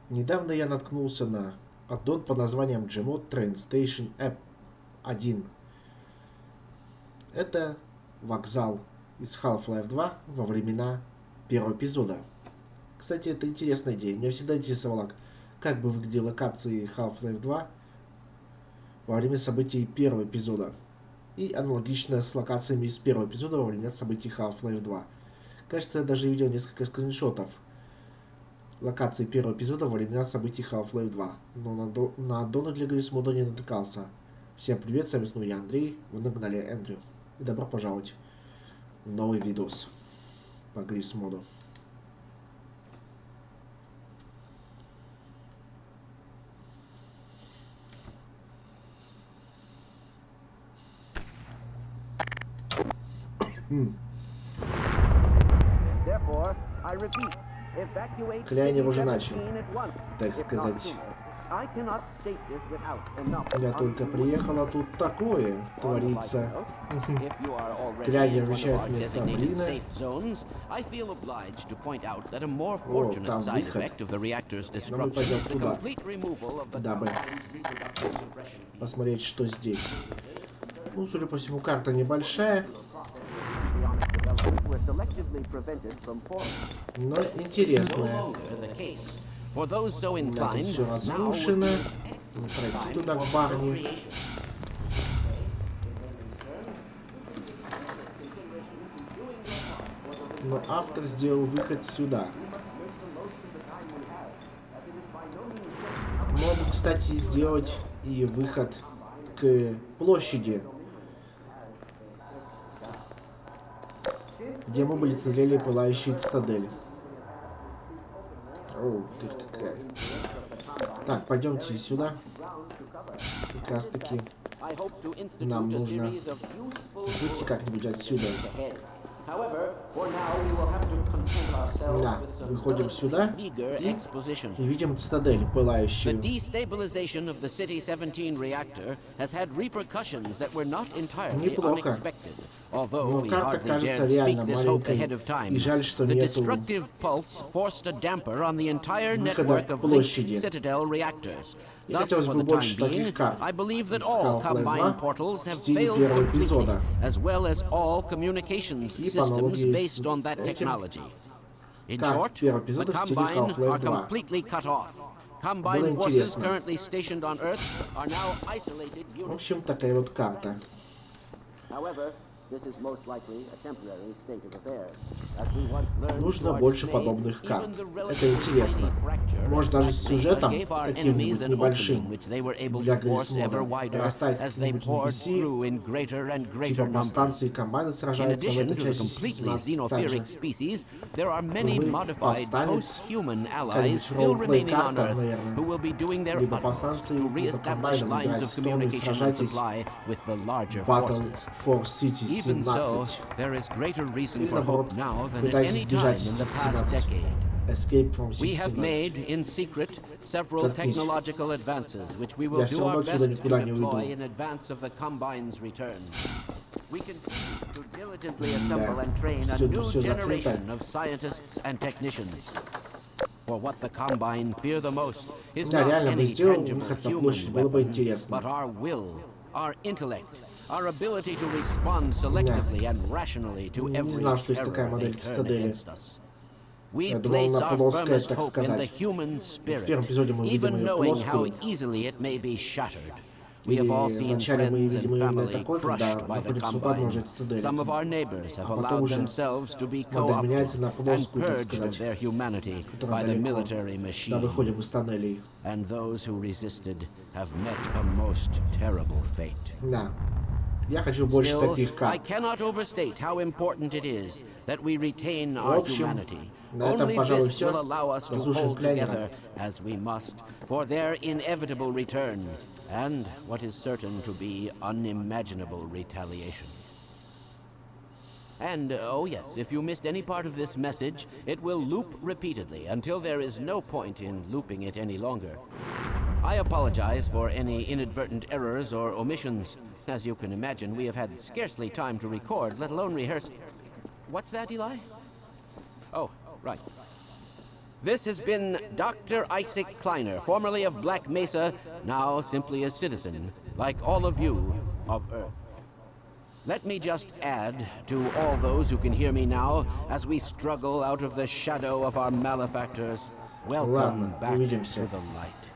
Недавно я наткнулся на аддон под названием 1.Mod Trainstation App 1. Это вокзал из Half-Life 2 во времена первого эпизода. Кстати, это интересная идея. Меня всегда интересовало, как бы выглядели локации Half-Life 2 во время событий первого эпизода. И аналогично с локациями из первого эпизода во время событий Half-Life 2. Кажется, я даже видел несколько скриншотов локации первого эпизода во времена событий Half-Life 2. Но на аддоны для Garrys мода не натыкался. Всем привет, с вами снова я, Андрей, вы на канале Эндрю. И добро пожаловать в новый видос по Garrys моду. Кляйн его же начал, так сказать. Я только приехала, тут такое творится. Кляйн вещает вместо блина. О, там выход. Но мы пойдем туда, дабы посмотреть, что здесь. Ну, судя по всему, карта небольшая. Но интересная. Да, тут все разрушено. Не пройти туда к барне. Но автор сделал выход сюда. Мог, кстати, сделать и выход к площади, где мы были царели пылающие цитадель. О, ты какая. Так, пойдемте сюда. Как раз таки нам нужно выйти как-нибудь отсюда. Да, выходим сюда и видим цитадель пылающую. Неплохо. Но карта кажется реально маленькой, и жаль, что нету выхода к площади. И хотелось бы больше таких карт из Half-Life 2 в стиле первого эпизода. И по аналогии с этим карт первого эпизода в стиле Half-Life 2. Было интересно. В общем, такая вот карта. Нужно больше подобных карт. Это интересно. Может, даже с сюжетом каким-нибудь небольшим для Garrys мода. Расставить какие-нибудь NPC, типа повстанцы и комбайны сражаются в этой части сети нас также. Вы повстанец, какая-нибудь ролл-плей карта, наверное. Либо повстанцы, либо комбайны выбирать сторону и сражайтесь. Battle for City 17. Или наоборот, пытайтесь сбежать из City 17. Escape from City 17. Заткнись. Я все равно отсюда никуда не уйду. Да, все закрыто. Да, реально бы сделал выход на площадь, было бы интересно. Не знал, что есть такая модель цитадели. Я думал, она плоская, так сказать. В первом эпизоде мы видим ее плоскую. И вначале мы видим ее именно такой, когда находится у подножия цитадели. А потом уже модель меняется на плоскую, так сказать, которая далеко, когда выходим из тоннелей. Да. Я хочу больше таких карт. В общем, на этом, пожалуй, все. Послушаем Кляйна. And what is certain to be unimaginable retaliation. And, oh yes, if you missed any part of this message, it will loop repeatedly until there is no point in looping it any longer. I apologize for any inadvertent errors or omissions. As you can imagine, we have had scarcely time to record, let alone rehearse. What's that, Eli? Oh, right. This has been Dr. Isaac Kleiner, formerly of Black Mesa, now simply a citizen, like all of you, of Earth. Let me just add to all those who can hear me now, as we struggle out of the shadow of our malefactors, welcome Ладно, back увидимся. to the light.